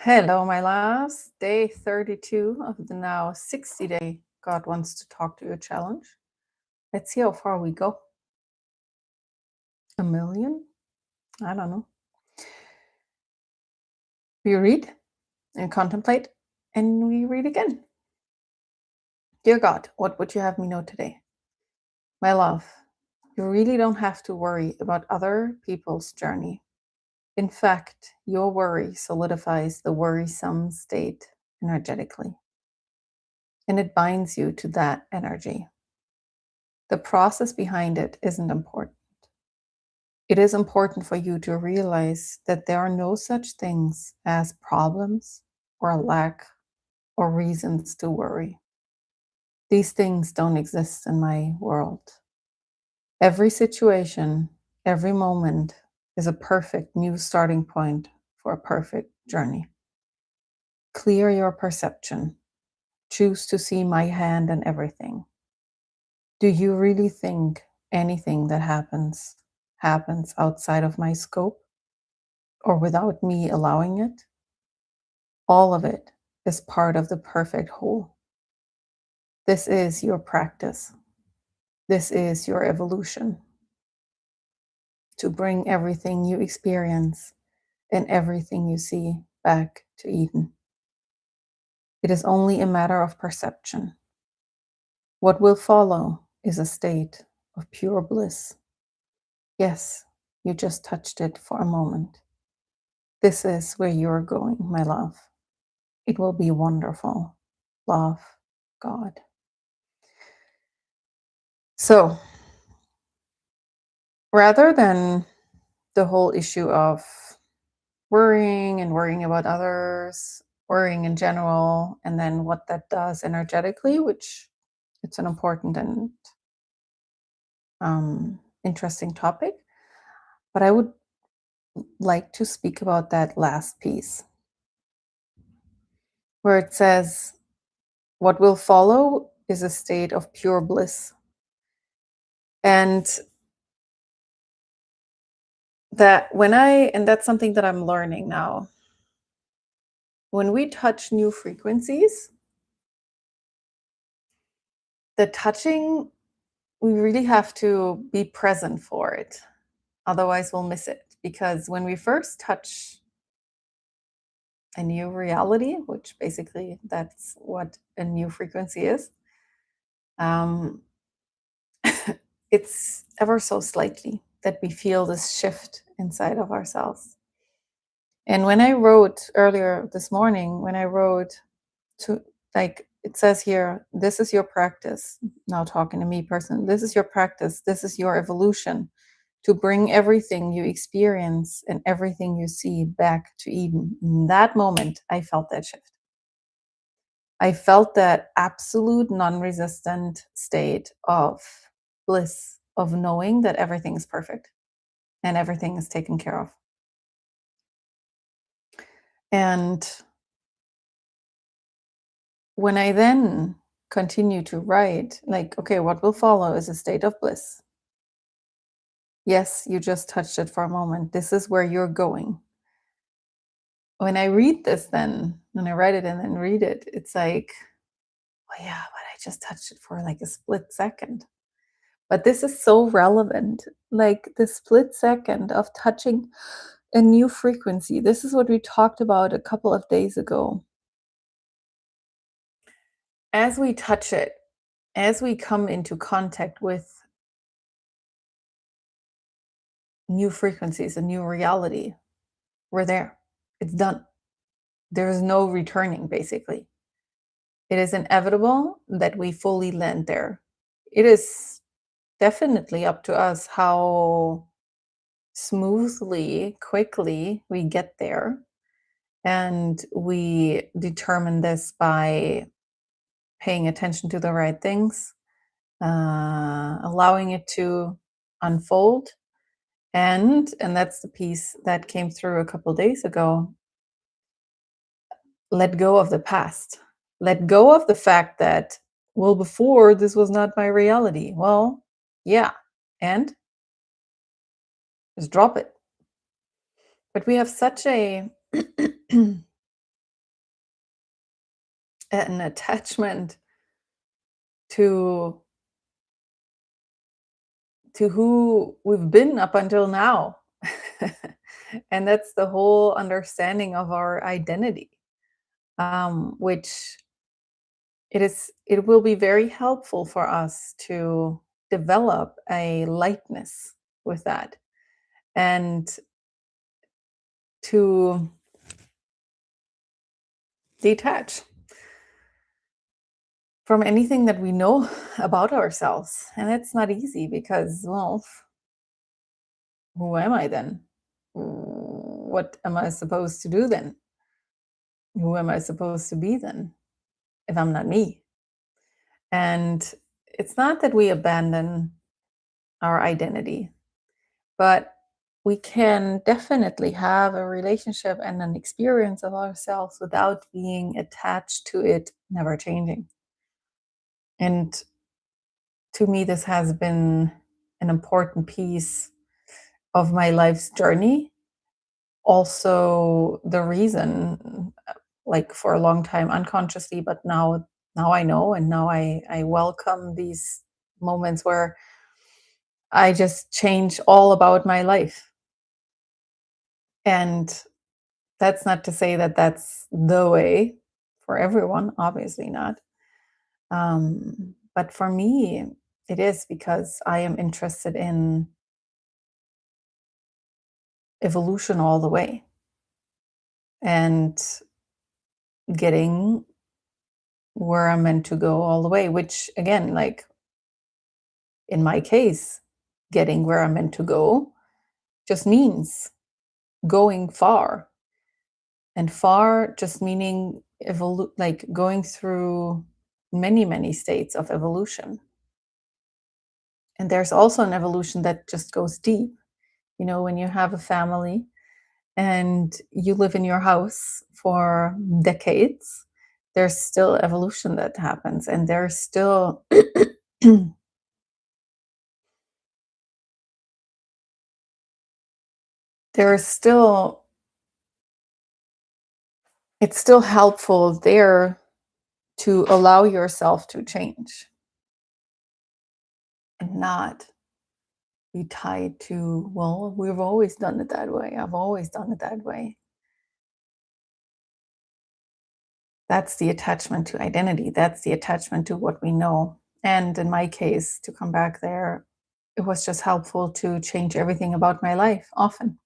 Hello, my loves. Day 32 of the now 60-day God Wants to Talk to You challenge. Let's see how far we go. A million? I don't know. We read and contemplate, and we read again. Dear God, what would you have me know today? My love, you really don't have to worry about other people's journey. In fact, your worry solidifies the worrisome state energetically, and it binds you to that energy. The process behind it isn't important. It is important for you to realize that there are no such things as problems or lack or reasons to worry. These things don't exist in my world. Every situation, every moment is a perfect new starting point for a perfect journey. Clear your perception. Choose to see my hand in everything. Do you really think anything that happens outside of my scope or without me allowing it? All of it is part of the perfect whole. This is your practice. This is your evolution. To bring everything you experience and everything you see back to Eden. It is only a matter of perception. What will follow is a state of pure bliss. Yes, you just touched it for a moment. This is where you're going, my love. It will be wonderful. Love, God. So, rather than the whole issue of worrying and worrying about others, worrying in general, and then what that does energetically, which it's an important and interesting topic, but I would like to speak about that last piece where it says, what will follow is a state of pure bliss. And that's something that I'm learning now. When we touch new frequencies, the touching, we really have to be present for it. Otherwise, we'll miss it. Because when we first touch a new reality, which basically that's what a new frequency is, it's ever so slightly that we feel this shift inside of ourselves. And when I wrote earlier this morning, to, like, it says here, this is your practice. Now talking to me personally, this is your practice. This is your evolution to bring everything you experience and everything you see back to Eden. In that moment, I felt that shift. I felt that absolute non-resistant state of bliss, of knowing that everything is perfect and everything is taken care of. And when I then continue to write, like, okay, what will follow is a state of bliss. Yes, you just touched it for a moment. This is where you're going. When I read this, then when I write it and then read it, it's like, oh yeah, but I just touched it for like a split second. But this is so relevant, like the split second of touching a new frequency. This is what we talked about a couple of days ago. As we touch it, as we come into contact with new frequencies, a new reality, we're there. It's done. There is no returning, basically. It is inevitable that we fully land there. It is definitely up to us how smoothly, quickly we get there. And we determine this by paying attention to the right things, allowing it to unfold. And that's the piece that came through a couple days ago. Let go of the past. Let go of the fact that, well, before this was not my reality. Well, yeah. And just drop it. But we have such a an attachment to who we've been up until now. And that's the whole understanding of our identity, which it will be very helpful for us to develop a lightness with that, and to detach from anything that we know about ourselves. And it's not easy because, well, who am I then? What am I supposed to do then? Who am I supposed to be then if I'm not me? And it's not that we abandon our identity, but we can definitely have a relationship and an experience of ourselves without being attached to it never changing. And to me, this has been an important piece of my life's journey. Also, the reason, like for a long time unconsciously, but now I know, and now I welcome these moments where I just change all about my life. And that's not to say that that's the way for everyone, obviously not. But for me, it is because I am interested in evolution all the way and getting where I'm meant to go all the way, which again, like in my case, getting where I'm meant to go just means going far. And far just meaning like going through many, many states of evolution. And there's also an evolution that just goes deep. You know, when you have a family and you live in your house for decades, there's still evolution that happens. And there's still there's still it's still helpful there to allow yourself to change and not be tied to, well, we've always done it that way. I've always done it that way. That's the attachment to identity. That's the attachment to what we know. And in my case, to come back there, it was just helpful to change everything about my life often,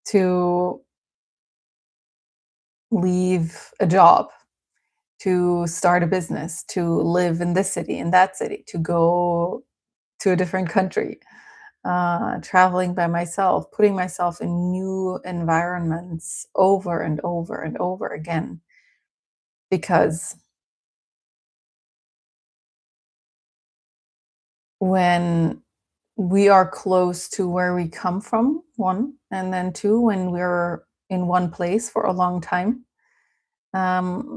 to leave a job, to start a business, to live in this city, in that city, to go to a different country, traveling by myself, putting myself in new environments over and over and over again. Because when we are close to where we come from, one, and then two, when we're in one place for a long time,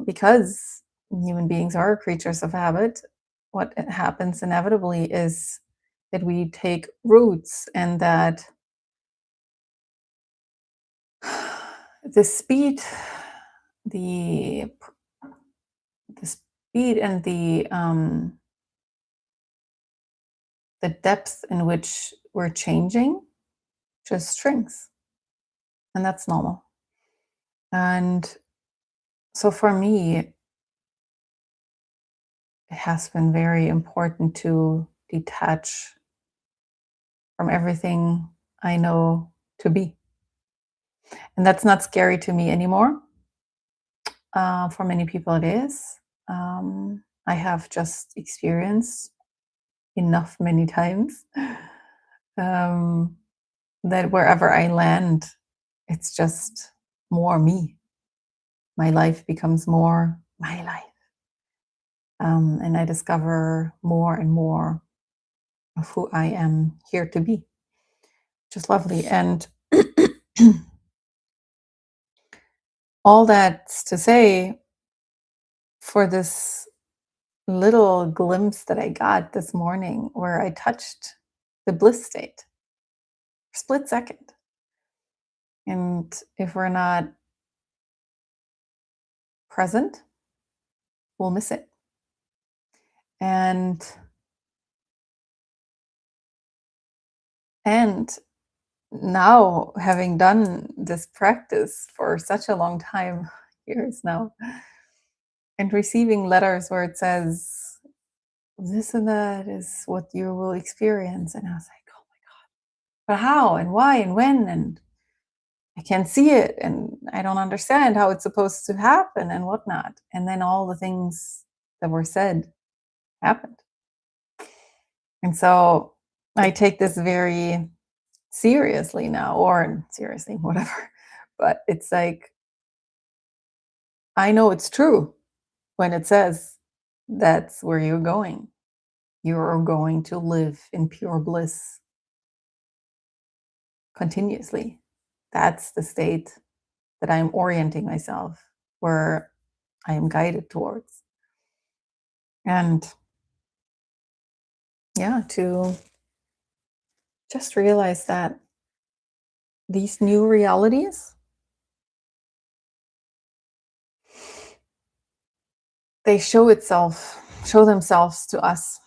because human beings are creatures of habit, what happens inevitably is that we take roots, and that the speed, the the speed and the depth in which we're changing just shrinks, and that's normal. And so for me, it has been very important to detach from everything I know to be. And that's not scary to me anymore. For many people, it is. I have just experienced enough many times um, that wherever I land, it's just more me. My life becomes more my life. And I discover more and more of who I am here to be. Just lovely. And all that's to say, for this little glimpse that I got this morning where I touched the bliss state, split second. And if we're not present, will miss it. And and now, having done this practice for such a long time, years now, and receiving letters where it says this and that is what you will experience, and I was like, oh my god, but how and why and when, and I can't see it, and I don't understand how it's supposed to happen and whatnot. And then all the things that were said happened. And so I take this very seriously now, or seriously, whatever. But it's like, I know it's true when it says that's where you're going. You're going to live in pure bliss continuously. That's the state that I'm orienting myself, where I am guided towards. And yeah, to just realize that these new realities, they show themselves to us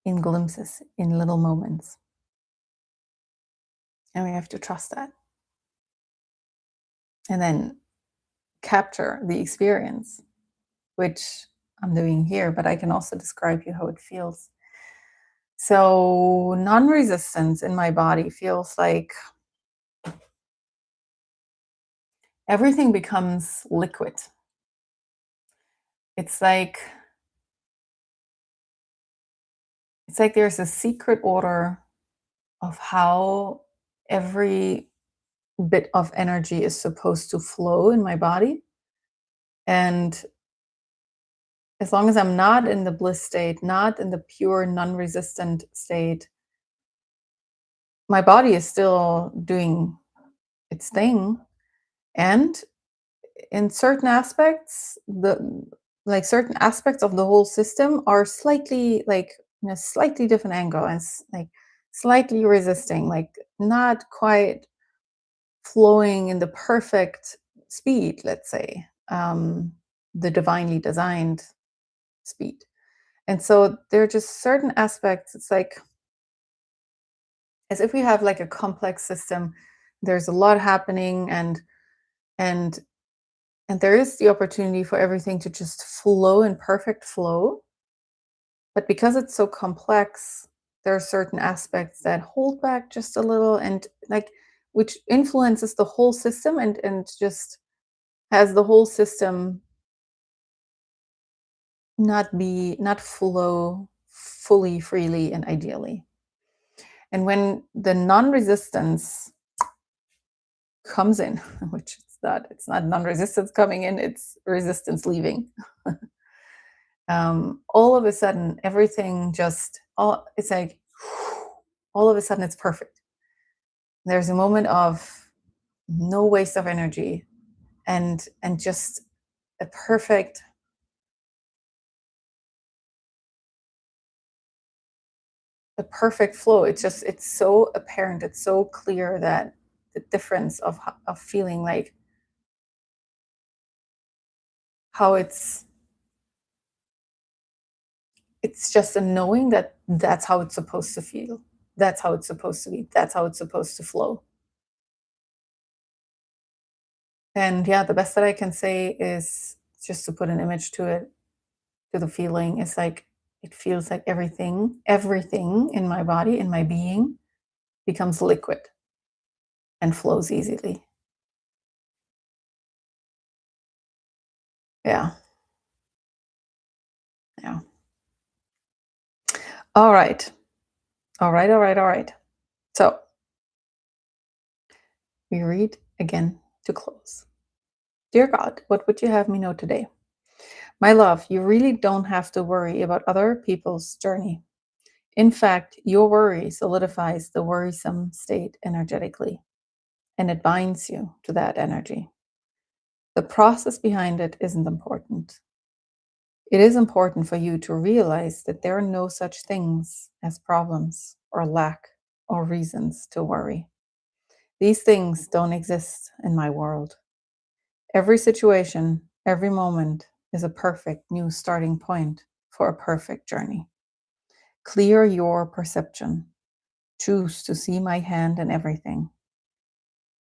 in glimpses, in little moments. And we have to trust that. And then capture the experience, which I'm doing here, but I can also describe you how it feels. So non-resistance in my body feels like everything becomes liquid. It's like there's a secret order of how every bit of energy is supposed to flow in my body. And as long as I'm not in the bliss state, not in the pure non-resistant state, my body is still doing its thing. And in certain aspects, certain aspects of the whole system are slightly like in a slightly different angle, and like slightly resisting, like not quite flowing in the perfect speed, let's say, the divinely designed speed. And so there are just certain aspects, it's like as if we have like a complex system, there's a lot happening, and there is the opportunity for everything to just flow in perfect flow. But because it's so complex, there are certain aspects that hold back just a little, and like which influences the whole system, and just has the whole system not flow fully, freely, and ideally. And when the non-resistance comes in, which it's not non-resistance coming in, it's resistance leaving. All of a sudden, everything it's like, all of a sudden it's perfect. There's a moment of no waste of energy, and just a perfect flow. It's so apparent, it's so clear, that the difference of feeling like how it's just a knowing that that's how it's supposed to feel, that's how it's supposed to be, that's how it's supposed to flow. And yeah, the best that I can say is just to put an image to it, to the feeling. It's like it feels like everything in my body, in my being, becomes liquid and flows easily. Yeah. Yeah. All right. All right. All right. All right. So we read again to close. Dear God, what would you have me know today? My love, you really don't have to worry about other people's journey. In fact, your worry solidifies the worrisome state energetically, and it binds you to that energy. The process behind it isn't important. It is important for you to realize that there are no such things as problems or lack or reasons to worry. These things don't exist in my world. Every situation, every moment is a perfect new starting point for a perfect journey. Clear your perception. Choose to see my hand in everything.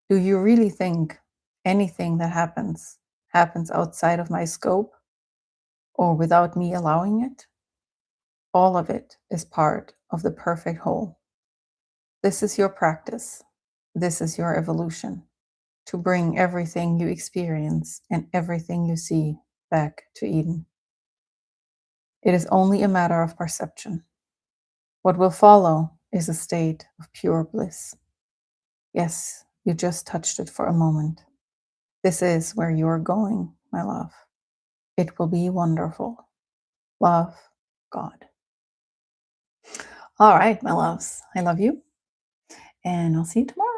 Do you really think anything that happens outside of my scope or without me allowing it? All of it is part of the perfect whole. This is your practice. This is your evolution to bring everything you experience and everything you see back to Eden. It is only a matter of perception. What will follow is a state of pure bliss. Yes, you just touched it for a moment. This is where you are going, my love. It will be wonderful. Love, God. All right, my loves. I love you. And I'll see you tomorrow.